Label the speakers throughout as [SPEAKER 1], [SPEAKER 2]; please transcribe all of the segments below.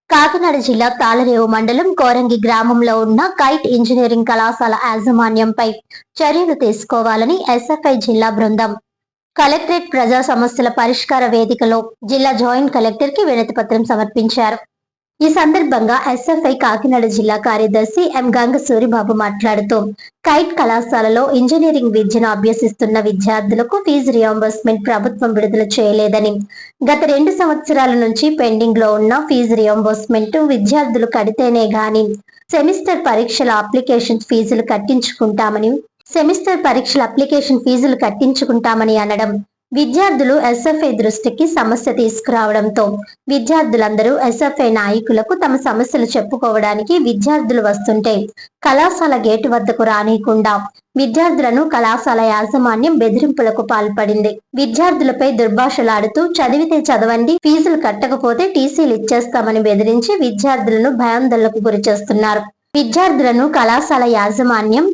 [SPEAKER 1] కాకినాడ జిల్లా తాళరేవు మండలం కోరంగి గ్రామంలో ఉన్న కైట్ ఇంజనీరింగ్ కళాశాల యాజమాన్యంపై చర్యలు తీసుకోవాలని ఎస్ఎఫ్ఐ జిల్లా బృందం కలెక్టరేట్ ప్రజా సమస్యల పరిష్కార వేదికలో జిల్లా జాయింట్ కలెక్టర్ కి వినతిపత్రం సమర్పించారు. ఈ సందర్భంగా ఎస్ఎఫ్ఐ కాకినాడ జిల్లా కార్యదర్శి ఎం గంగ సూరిబాబు మాట్లాడుతూ కైట్ కళాశాలలో ఇంజనీరింగ్ విద్యను అభ్యసిస్తున్న విద్యార్థులకు ఫీజు రియంబర్స్మెంట్ ప్రభుత్వం విడుదల చేయలేదని, గత 2 సంవత్సరాల నుంచి పెండింగ్ లో ఉన్న ఫీజు రియంబర్స్మెంట్ విద్యార్థులు కడితేనే గాని సెమిస్టర్ పరీక్షల అప్లికేషన్ ఫీజులు కట్టించుకుంటామని అనడం, విద్యార్థులు ఎస్ఎఫ్ఐ దృష్టికి సమస్య తీసుకురావడంతో విద్యార్థులందరూ ఎస్ఎఫ్ఐ నాయకులకు తమ సమస్యలు చెప్పుకోవడానికి విద్యార్థులు వస్తుంటే కళాశాల గేటు వద్దకు రానియకుండా విద్యార్థులను కళాశాల యాజమాన్యం బెదిరింపులకు పాల్పడింది. విద్యార్థులపై దుర్భాషలాడుతూ చదివితే చదవండి, ఫీజులు కట్టకపోతే టీసీలు ఇచ్చేస్తామని బెదిరించి విద్యార్థులను భయాందోళనకు గురి చేస్తున్నారు. విద్యార్థులను కళాశాల యాజమాన్యం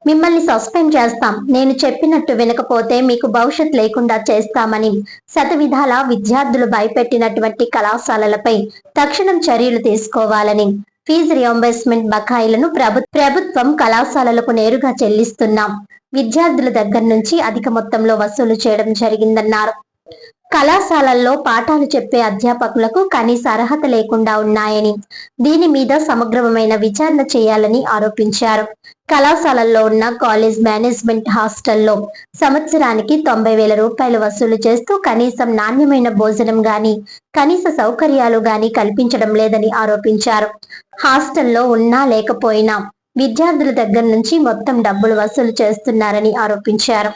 [SPEAKER 1] మిమ్మల్ని సస్పెండ్ చేస్తాం, నేను చెప్పినట్టు వినకపోతే మీకు భవిష్యత్ లేకుండా చేస్తామని శతవిధాల విద్యార్థులు భయపెట్టినటువంటి కళాశాలలపై తక్షణం చర్యలు తీసుకోవాలని, ఫీజు రియంబర్స్మెంట్ బకాయిలను ప్రభుత్వం కళాశాలలకు నేరుగా చెల్లిస్తున్నాం, విద్యార్థుల దగ్గర నుంచి అధిక మొత్తంలో వసూలు చేయడం జరిగిందన్నారు. కళాశాలల్లో పాఠాలు చెప్పే అధ్యాపకులకు కనీస అర్హత లేకుండా ఉన్నాయని, దీని మీద సమగ్రమైన విచారణ చేయాలని ఆరోపించారు. కళాశాలల్లో ఉన్న కాలేజ్ మేనేజ్మెంట్ హాస్టల్లో సంవత్సరానికి 90,000 రూపాయలు వసూలు చేస్తూ కనీసం నాణ్యమైన భోజనం గాని, కనీస సౌకర్యాలు గాని కల్పించడం లేదని ఆరోపించారు. హాస్టల్లో ఉన్నా లేకపోయినా విద్యార్థుల దగ్గర నుంచి మొత్తం డబ్బులు వసూలు చేస్తున్నారని ఆరోపించారు.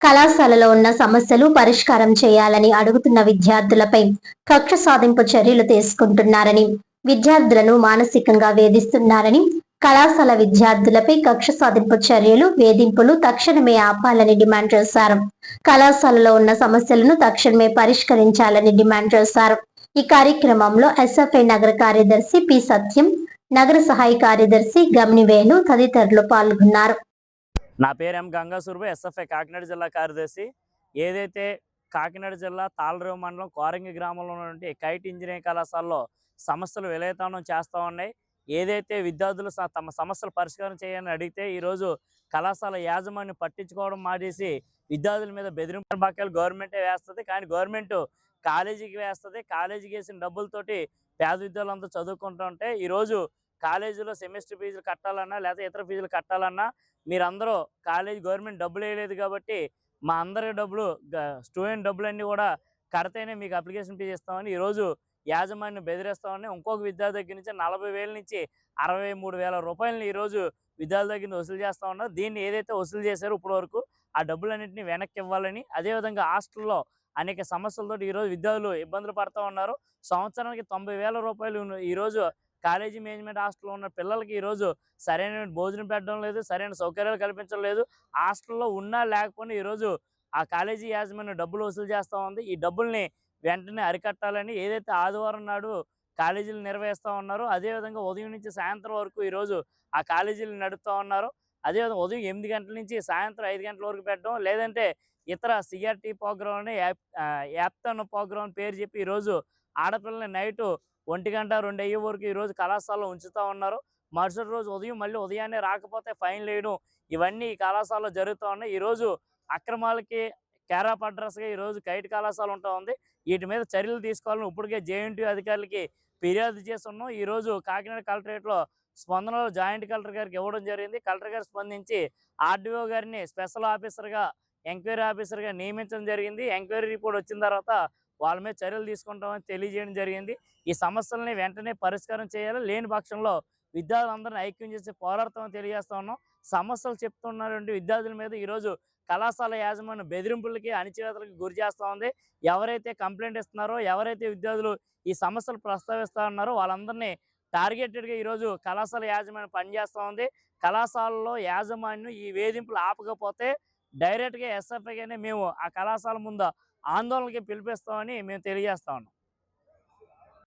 [SPEAKER 1] కళాశాలలో ఉన్న సమస్యలు పరిష్కారం చేయాలని అడుగుతున్న విద్యార్థులపై కక్ష సాధింపు చర్యలు తీసుకుంటున్నారని, విద్యార్థులను మానసికంగా వేధిస్తున్నారని, కళాశాల విద్యార్థులపై కక్ష సాధింపు చర్యలు, వేధింపులు తక్షణమే ఆపాలని డిమాండ్ చేశారు. కళాశాలలో ఉన్న సమస్యలను తక్షణమే పరిష్కరించాలని డిమాండ్ చేశారు. ఈ కార్యక్రమంలో ఎస్ఎఫ్ఐ నగర కార్యదర్శి పి సత్యం, నగర సహాయ కార్యదర్శి గమ్నివేణు తదితరులు పాల్గొన్నారు.
[SPEAKER 2] నా పేరు ఎం గంగా సూరిబాబు, ఎస్ఎఫ్ఐ కాకినాడ జిల్లా కార్యదర్శి. ఏదైతే కాకినాడ జిల్లా తాళరేవు మండలం కోరంగి గ్రామంలో ఉన్నటువంటి కైట్ ఇంజనీరింగ్ కళాశాలలో సమస్యలు విలయతాండం చేస్తూ ఉన్నాయి. ఏదైతే విద్యార్థులు తమ సమస్యలు పరిష్కారం చేయాలని అడిగితే ఈరోజు కళాశాల యాజమాన్యం పట్టించుకోవడం మానేసి విద్యార్థుల మీద బెదిరింపు బకాయిలు గవర్నమెంటే వేస్తుంది. కానీ గవర్నమెంట్ కాలేజీకి వేస్తుంది. కాలేజీకి వేసిన డబ్బులతోటి పేద విద్యార్థులంతా చదువుకుంటూ ఉంటే ఈరోజు కాలేజీలో సెమిస్టర్ ఫీజులు కట్టాలన్నా లేదా ఇతర ఫీజులు కట్టాలన్నా మీరందరూ గవర్నమెంట్ డబ్బులు వేయలేదు కాబట్టి మా అందరి డబ్బులు స్టూడెంట్ డబ్బులన్నీ కూడా కడితేనే మీకు అప్లికేషన్ ఫీజు ఇస్తామని ఈరోజు యాజమాన్యం బెదిరిస్తామని ఇంకొక విద్యార్థి దగ్గర నుంచి 40,000 నుంచి 63,000 రూపాయలని ఈరోజు విద్యార్థుల దగ్గర నుంచి వసూలు చేస్తూ ఉన్నారు. దీన్ని ఏదైతే వసూలు చేశారో ఇప్పటి వరకు ఆ డబ్బులన్నింటినీ వెనక్కి ఇవ్వాలని, అదేవిధంగా హాస్టల్లో అనేక సమస్యలతో ఈరోజు విద్యార్థులు ఇబ్బందులు పడుతూ ఉన్నారు. సంవత్సరానికి 90,000 రూపాయలు ఈరోజు కాలేజీ మేనేజ్మెంట్ హాస్టల్లో ఉన్న పిల్లలకి ఈరోజు సరైన భోజనం పెట్టడం లేదు, సరైన సౌకర్యాలు కల్పించడం లేదు. హాస్టల్లో ఉన్నా లేకపోయినా ఈరోజు ఆ కాలేజీ యాజమాన్యం డబ్బులు వసూలు చేస్తూ ఉంది. ఈ డబ్బుల్ని వెంటనే అరికట్టాలని, ఏదైతే ఆదివారం నాడు కాలేజీలు నిర్వహిస్తూ ఉన్నారో అదేవిధంగా ఉదయం నుంచి సాయంత్రం వరకు ఈరోజు ఆ కాలేజీలు నడుపుతూ ఉన్నారు. అదేవిధంగా ఉదయం 8 గంటల నుంచి సాయంత్రం 5 గంటల వరకు పెట్టడం, లేదంటే ఇతర సిఆర్టీ ప్రోగ్రామ్ అని యాప్తన్ ప్రోగ్రామ్ పేరు చెప్పి ఈరోజు ఆడపిల్లల్ని నైటు 1 గంట 2 అయ్యే వరకు ఈరోజు కళాశాలలో ఉంచుతూ ఉన్నారు. మరుసటి రోజు మళ్ళీ ఉదయాన్నే రాకపోతే ఫైన్లు వేయడం, ఇవన్నీ ఈ కళాశాలలో జరుగుతూ ఉన్నాయి. ఈరోజు అక్రమాలకి కేరాఫ్ అడ్రస్గా ఈరోజు కైట్ కళాశాల ఉంటా ఉంది. వీటి మీద చర్యలు తీసుకోవాలని ఇప్పటికే జేఎన్టీయూ అధికారులకి ఫిర్యాదు చేస్తున్నాం. ఈరోజు కాకినాడ కలెక్టరేట్లో స్పందనలో జాయింట్ కలెక్టర్ గారికి ఇవ్వడం జరిగింది. కలెక్టర్ గారు స్పందించి ఆర్డీఓ గారిని స్పెషల్ ఆఫీసర్గా, ఎంక్వైరీ ఆఫీసర్గా నియమించడం జరిగింది. ఎంక్వైరీ రిపోర్ట్ వచ్చిన తర్వాత వాళ్ళ మీద చర్యలు తీసుకుంటామని తెలియజేయడం జరిగింది. ఈ సమస్యలని వెంటనే పరిష్కారం చేయాలి, లేని పక్షంలో విద్యార్థులందరినీ ఐక్యం చేసి పోరాడతామని తెలియజేస్తా ఉన్నాం. సమస్యలు చెప్తున్నటువంటి విద్యార్థుల మీద ఈరోజు కళాశాల యాజమాన్యం బెదిరింపులకి, అణిచివేతలకి గురి చేస్తూ ఉంది. ఎవరైతే కంప్లైంట్ ఇస్తున్నారో, ఎవరైతే విద్యార్థులు ఈ సమస్యలు ప్రస్తావిస్తూ ఉన్నారో వాళ్ళందరినీ టార్గెటెడ్గా ఈరోజు కళాశాల యాజమాన్యం పనిచేస్తూ ఉంది. కళాశాలలో యాజమాన్యం ఈ వేధింపులు ఆపకపోతే డైరెక్ట్గా ఎస్ఎఫ్ఐగానే మేము ఆ కళాశాల ముందు ఆందోళనకి పిలిపిస్తామని మేము తెలియజేస్తా ఉన్నాం.